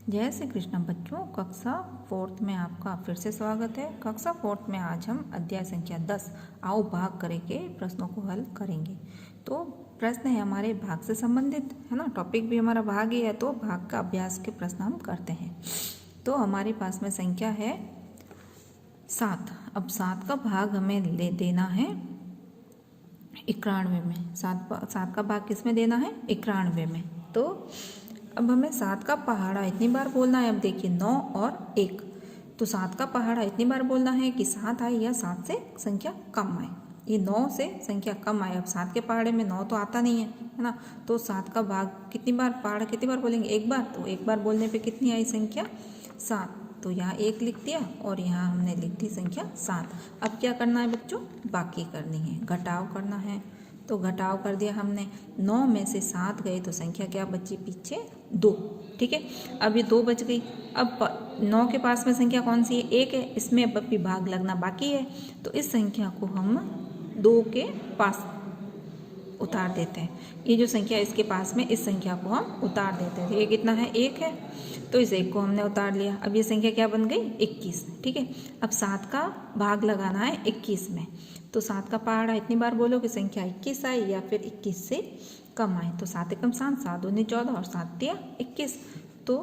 जय श्री कृष्ण बच्चों, कक्षा 4th में आपका फिर से स्वागत है। कक्षा 4th में आज हम अध्याय संख्या 10 आओ भाग करके प्रश्नों को हल करेंगे। तो प्रश्न है हमारे भाग से संबंधित, है ना। टॉपिक भी हमारा भाग ही है, तो भाग का अभ्यास के प्रश्न हम करते हैं। तो हमारे पास में संख्या है 7। अब 7 का भाग हमें ले देना है 91 में। 7 का भाग किस में देना है? 91 में। तो अब हमें 7 का पहाड़ा इतनी बार बोलना है। अब देखिए 9 और 1, तो 7 का पहाड़ा इतनी बार बोलना है कि 7 आए या 7 से संख्या कम आए। ये 9 से संख्या कम आए। अब 7 के पहाड़े में 9 तो आता नहीं है ना। तो 7 का भाग कितनी बार, पहाड़ा कितनी बार बोलेंगे? एक बार। तो एक बार बोलने पे कितनी आई संख्या? 7। तो यहाँ 1 लिख दिया और यहाँ हमने लिख दी संख्या 7। अब क्या करना है बच्चों? बाकी करनी है, घटाव करना है। तो घटाव कर दिया हमने। 9 में से 7 गए तो संख्या क्या बची पीछे? 2। ठीक है, अब ये 2 बच गई। अब 9 के पास में संख्या कौन सी है? 1 है। इसमें अब भी भाग लगना बाकी है। तो इस संख्या को हम 2 के पास उतार देते हैं। ये जो संख्या इसके पास में, इस संख्या को हम उतार देते हैं। ये कितना है? 1 है। तो इस 1 को हमने उतार लिया। अब ये संख्या क्या बन गई? 21। ठीक है, अब 7 का भाग लगाना है 21 में। तो 7 का पहाड़ा इतनी बार बोलो कि संख्या 21 आए या फिर 21 से कम आए। तो 7 एकम 7, 7 दूनी 14 और 7 तिया 21। तो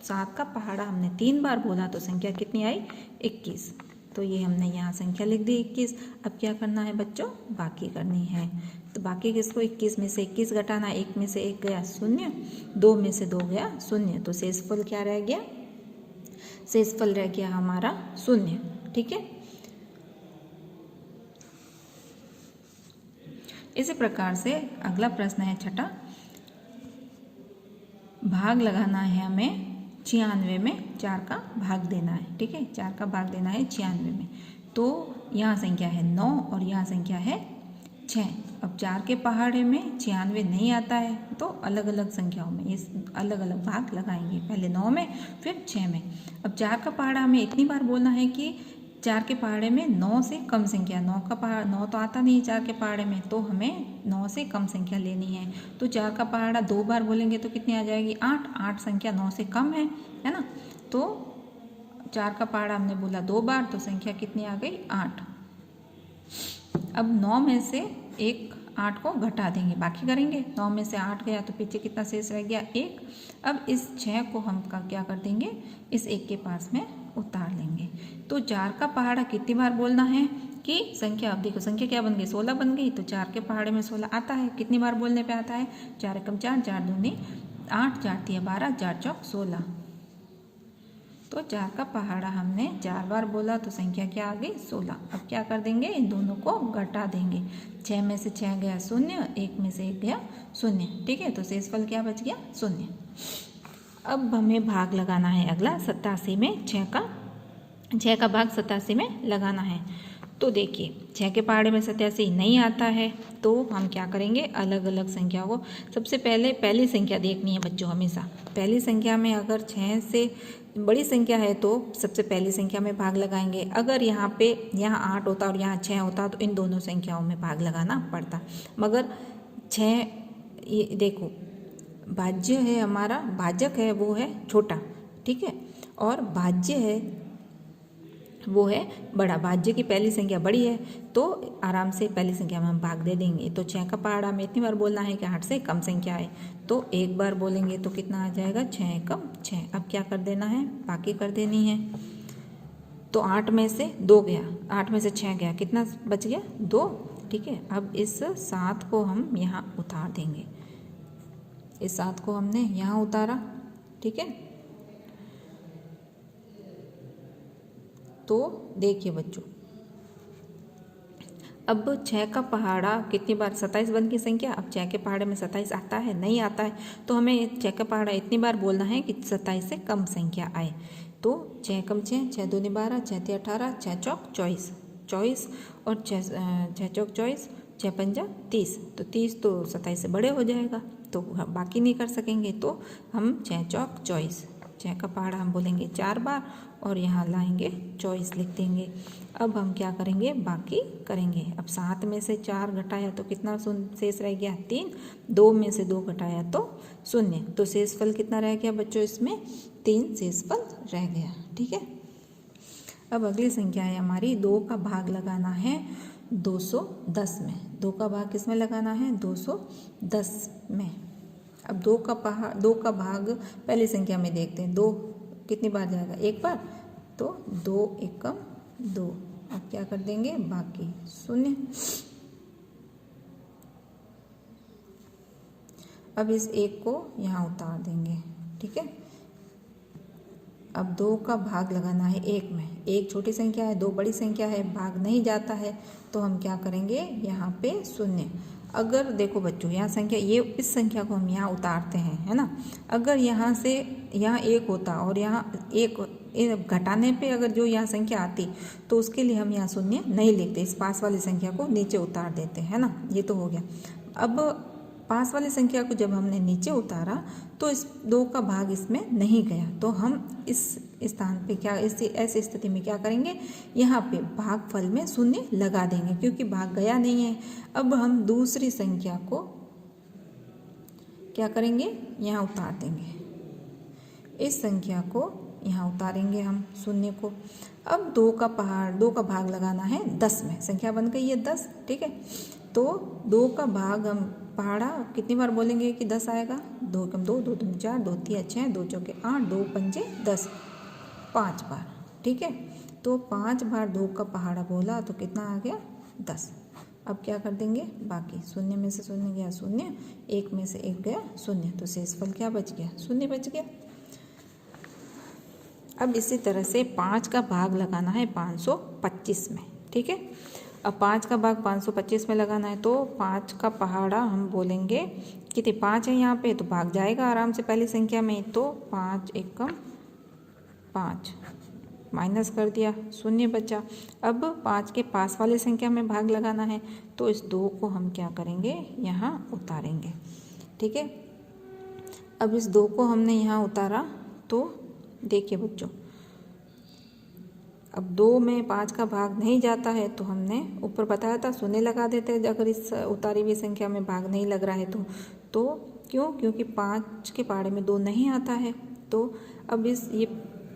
7 का पहाड़ा हमने 3 बार बोला तो संख्या कितनी आई? 21। तो ये हमने यहाँ संख्या लिख दी 21। अब क्या करना है बच्चों? बाकी करनी है। तो बाकी किसको? 21 में से 21 घटाना। 1 में से 1 गया 0, 2 में से 2 गया 0। तो शेषफल क्या रह गया? शेषफल रह गया हमारा 0। ठीक है, इसी प्रकार से अगला प्रश्न है 6ठा। भाग लगाना है हमें 96 में, 4 का भाग देना है। ठीक है, 4 का भाग देना है 96 में। तो यहाँ संख्या है 9 और यहाँ संख्या है 6। अब 4 के पहाड़े में 96 नहीं आता है, तो अलग अलग संख्याओं में ये अलग अलग भाग लगाएंगे। पहले 9 में, फिर 6 में। अब 4 का पहाड़ा हमें इतनी बार बोलना है कि 4 के पहाड़े में 9 से कम संख्या। 9 का पहाड़ा, 9 तो आता नहीं है 4 के पहाड़े में, तो हमें 9 से कम संख्या लेनी है। तो 4 का पहाड़ा 2 बार बोलेंगे तो कितनी आ जाएगी? 8। 8 संख्या 9 से कम है ना। तो 4 का पहाड़ा हमने बोला 2 बार, तो संख्या कितनी आ गई? 8। अब 9 में से 8 को घटा देंगे, बाकी करेंगे। 9 में से 8 गया तो पीछे कितना शेष रह गया? 1। अब इस 6 को हम क्या कर देंगे? इस 1 के पास में उतार लेंगे। तो 4 का पहाड़ा कितनी बार बोलना है कि संख्या, अब देखो संख्या क्या बन गई? 16 बन गई। तो 4 के पहाड़े में 16 आता है। कितनी बार बोलने पे आता है? 4 एकम 4, 4 दूनी 8, 4 तिया 12, 4 चौक 16। तो 4 का पहाड़ा हमने 4 बार बोला तो संख्या क्या आ गई? 16। अब क्या कर देंगे? इन दोनों को घटा देंगे। 6 में से 6 गया 0, 1 में से 1 गया 0। ठीक है, तो शेषफल क्या बच गया? 0। अब हमें भाग लगाना है अगला 87 में। 6 का भाग 87 में लगाना है। तो देखिए 6 के पहाड़े में 87 नहीं आता है, तो हम क्या करेंगे? अलग अलग संख्या को सबसे पहले पहली संख्या देखनी है बच्चों। हमेशा पहली संख्या में अगर 6 से बड़ी संख्या है तो सबसे पहली संख्या में भाग लगाएंगे। अगर यहाँ 8 होता और यहाँ 6 होता तो इन दोनों संख्याओं में भाग लगाना पड़ता। मगर 6, ये देखो भाज्य है हमारा, भाजक है वो है छोटा। ठीक है, और भाज्य है वो है बड़ा। भाज्य की पहली संख्या बड़ी है, तो आराम से पहली संख्या में हम भाग दे देंगे। तो 6 का पहाड़ा में इतनी बार बोलना है कि 8 से कम संख्या है। तो 1 बार बोलेंगे तो कितना आ जाएगा? 6 एकम 6। अब क्या कर देना है? बाकी कर देनी है। तो 8 में से 2 गया, 8 में से 6 गया, कितना बच गया? 2। ठीक है, अब इस 7 को हम यहाँ उतार देंगे। इस 7 को हमने यहाँ उतारा। ठीक है, तो देखिए बच्चों, अब 6 का पहाड़ा कितनी बार? 27 बन की संख्या। अब 6 के पहाड़े में 27 आता है? नहीं आता है। तो हमें 6 का पहाड़ा इतनी बार बोलना है कि 27 से कम संख्या आए। तो 6 एकम 6, 6 दूनी 12, 6 तिया 18, 6 चौक 24, 24 और 6 चौक 24, 6 पंजा 30। तो 30 तो 27 से बड़े हो जाएगा, तो बाकी नहीं कर सकेंगे। तो हम 6 चौक 24 6 का पहाड़ा हम बोलेंगे 4 बार और यहाँ लाएंगे 24 लिख देंगे। अब हम क्या करेंगे, बाकी करेंगे। अब 7 में से 4 घटाया तो कितना शेष रह गया, 3। 2 में से 2 घटाया तो 0, तो शेषफल कितना रह गया बच्चों, इसमें 3 शेषफल रह गया। ठीक है। अब अगली संख्या है हमारी 2 का भाग लगाना है 210 में। 2 का भाग किस में लगाना है, 210 में। अब 2 का भाग पहली संख्या में देखते हैं। 2 कितनी बार जाएगा, 1 बार, तो 2 एकम 2। अब क्या कर देंगे, बाकी 0। अब इस 1 को यहाँ उतार देंगे। ठीक है। अब 2 का भाग लगाना है 1 में। 1 छोटी संख्या है, 2 बड़ी संख्या है, भाग नहीं जाता है, तो हम क्या करेंगे, यहाँ पे 0। अगर देखो बच्चों, यहाँ संख्या, ये इस संख्या को हम यहाँ उतारते हैं, है ना। अगर यहाँ से यहाँ 1 होता और यहाँ 1 घटाने पे अगर जो यहाँ संख्या आती, तो उसके लिए हम यहाँ 0 नहीं लिखते, इस पास वाली संख्या को नीचे उतार देते हैं ना। ये तो हो गया। अब पास वाली संख्या को जब हमने नीचे उतारा तो इस 2 का भाग इसमें नहीं गया, तो हम इस स्थान पे क्या, ऐसी स्थिति में क्या करेंगे, यहाँ पे भागफल में 0 लगा देंगे, क्योंकि भाग गया नहीं है। अब हम दूसरी संख्या को क्या करेंगे, यहाँ उतार देंगे। इस संख्या को यहाँ उतारेंगे हम 0 को। अब 2 का भाग लगाना है 10 में। संख्या बन गई है 10। ठीक है। तो 2 का भाग हम पहाड़ा कितनी बार बोलेंगे कि 10 आएगा, 2 एकम 2, 2 दूनी 4, 2 तिया 6, 2 चौके 8, 2 पंजे 10, 5 बार। ठीक है। तो 5 बार 2 का पहाड़ा बोला तो कितना आ गया, 10। अब क्या कर देंगे, बाकी 0 में से 0 गया 0, 1 में से 1 गया 0, तो शेषफल क्या बच गया, 0 बच गया। अब इसी तरह से 5 का भाग लगाना है 525 में। ठीक है। अब 5 का भाग 525 में लगाना है, तो 5 का पहाड़ा हम बोलेंगे कितने, 5 है यहाँ पे, तो भाग जाएगा आराम से पहली संख्या में, तो 5 एकम 5 माइनस कर दिया, 0 बचा। अब 5 के पास वाली संख्या में भाग लगाना है, तो इस 2 को हम क्या करेंगे, यहाँ उतारेंगे। ठीक है। अब इस 2 को हमने यहाँ उतारा, तो देखिए बच्चों, अब 2 में 5 का भाग नहीं जाता है, तो हमने ऊपर बताया था 0 लगा देते हैं अगर इस उतारी हुई संख्या में भाग नहीं लग रहा है तो क्योंकि 5 के पहाड़े में 2 नहीं आता है। तो अब ये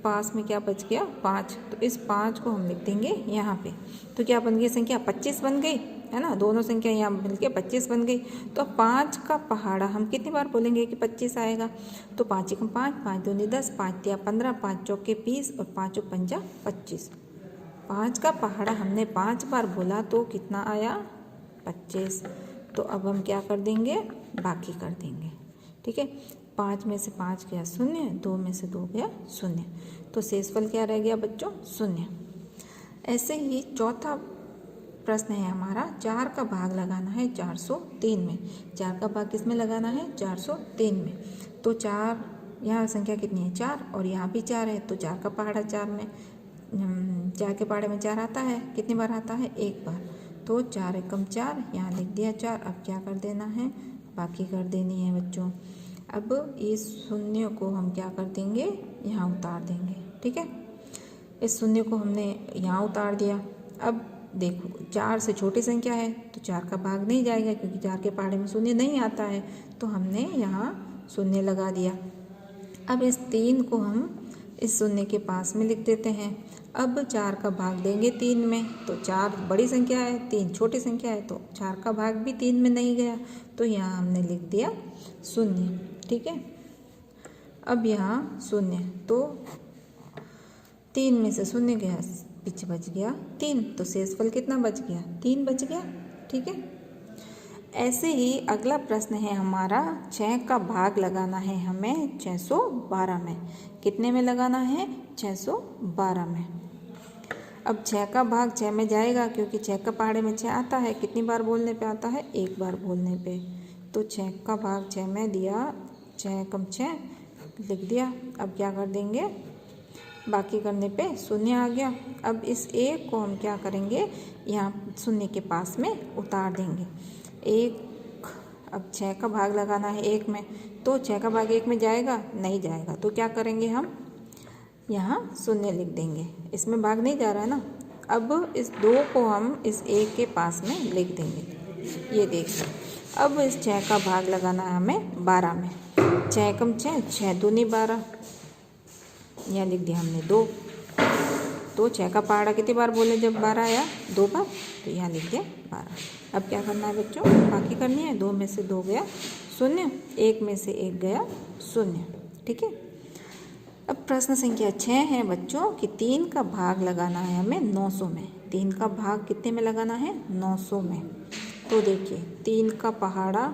पास में क्या बच गया, 5, तो इस 5 को हम लिख देंगे यहाँ पे। तो क्या बन गई संख्या, 25 बन गई, है ना। दोनों संख्या यहाँ मिलके 25 बन गई। तो 5 का पहाड़ा हम कितनी बार बोलेंगे कि 25 आएगा, तो 5 एकम 5, 5 दूनी 10, 5 तिया 15, 5 चौके 20 और 5 पंजा 25। 5 का पहाड़ा हमने 5 बार बोला तो कितना आया, 25। तो अब हम क्या कर देंगे, बाकी कर देंगे। ठीक है। 5 में से 5 गया 0, 2 में से 2 गया 0, तो शेषफल क्या रह गया बच्चों, 0। ऐसे ही चौथा प्रश्न है हमारा, 4 का भाग लगाना है 403 में। 4 का भाग किस में लगाना है, 403 में। तो 4, यहाँ संख्या कितनी है, 4, और यहाँ भी 4 है, तो 4 का पहाड़ा 4 में, 4 के पहाड़े में 4 आता है, कितनी बार आता है, 1 बार। तो 4 एकम 4, यहाँ लिख दिया 4। अब क्या कर देना है, बाकी कर देनी है बच्चों। अब इस 0 को हम क्या कर देंगे, यहाँ उतार देंगे। ठीक है। इस 0 को हमने यहाँ उतार दिया। अब देखो, 4 से छोटी संख्या है, तो 4 का भाग नहीं जाएगा, क्योंकि 4 के पहाड़े में 0 नहीं आता है, तो हमने यहाँ 0 लगा दिया। अब इस 3 को हम इस 0 के पास में लिख देते हैं। अब 4 का भाग देंगे 3 में, तो 4 बड़ी संख्या है, 3 छोटी संख्या है, तो 4 का भाग भी 3 में नहीं गया, तो यहाँ हमने लिख दिया 0। ठीक है। अब यहाँ 0, तो 3 में से 0 गया, पीछे बच गया 3, तो शेषफल कितना बच गया, 3 बच गया। ठीक है। ऐसे ही अगला प्रश्न है हमारा, 6 का भाग लगाना है हमें 612 में। कितने में लगाना है, 612 में। अब 6 का भाग 6 में जाएगा, क्योंकि 6 का पहाड़े में 6 आता है, कितनी बार बोलने पे आता है, 1 बार बोलने पे। तो 6 का भाग 6 में दिया, 6 एकम 6 लिख दिया। अब क्या कर देंगे, बाकी करने पे 0 आ गया। अब इस 1 को हम क्या करेंगे, यहाँ 0 के पास में उतार देंगे। 1 अब 6 का भाग लगाना है 1 में, तो 6 का भाग 1 में जाएगा नहीं जाएगा, तो क्या करेंगे हम यहाँ 0 लिख देंगे, इसमें भाग नहीं जा रहा है ना। अब इस 2 को हम इस 1 के पास में लिख देंगे। ये देखिए अब इस 6 का भाग लगाना है हमें 12 में। 6 कम 6, 6 दूनी 12, यहाँ लिख दिया हमने 2। तो 6 का पहाड़ा कितनी बार बोले जब 12 आया? 2 बार, तो यहाँ लिख दिया 12। अब क्या करना है बच्चों? बाकी करनी है। 2 में से 2 गया 0, 1 में से 1 गया 0। ठीक है। अब प्रश्न संख्या 6 है बच्चों कि 3 का भाग लगाना है हमें 900 में। 3 का भाग कितने में लगाना है? 900 में। तो देखिए 3 का पहाड़ा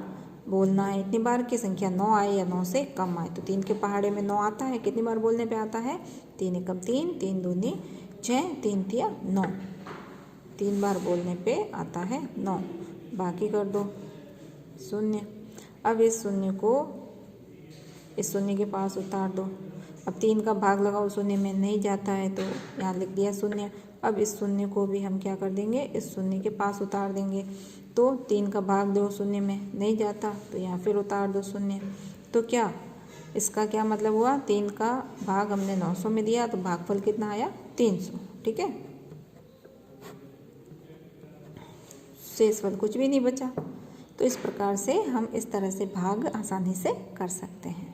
बोलना है, इतनी बार की संख्या 9 आए या 9 से कम आए। तो 3 के पहाड़े में 9 आता है, कितनी बार बोलने पे आता है? 3 एकम 3, 3 दूनी 6, 3 तिया 9, 3 बार बोलने पे आता है 9। बाकी कर दो 0। अब इस 0 को इस 0 के पास उतार दो। अब 3 का भाग लगाओ 0 में, नहीं जाता है तो यहाँ लिख दिया 0। अब इस 0 को भी हम क्या कर देंगे? इस 0 के पास उतार देंगे। तो 3 का भाग दो 0 में, नहीं जाता तो यहाँ फिर उतार दो 0। तो क्या इसका क्या मतलब हुआ? 3 का भाग हमने 900 में दिया तो भागफल कितना आया? 300। ठीक है, शेषफल कुछ भी नहीं बचा। तो इस प्रकार से हम इस तरह से भाग आसानी से कर सकते हैं।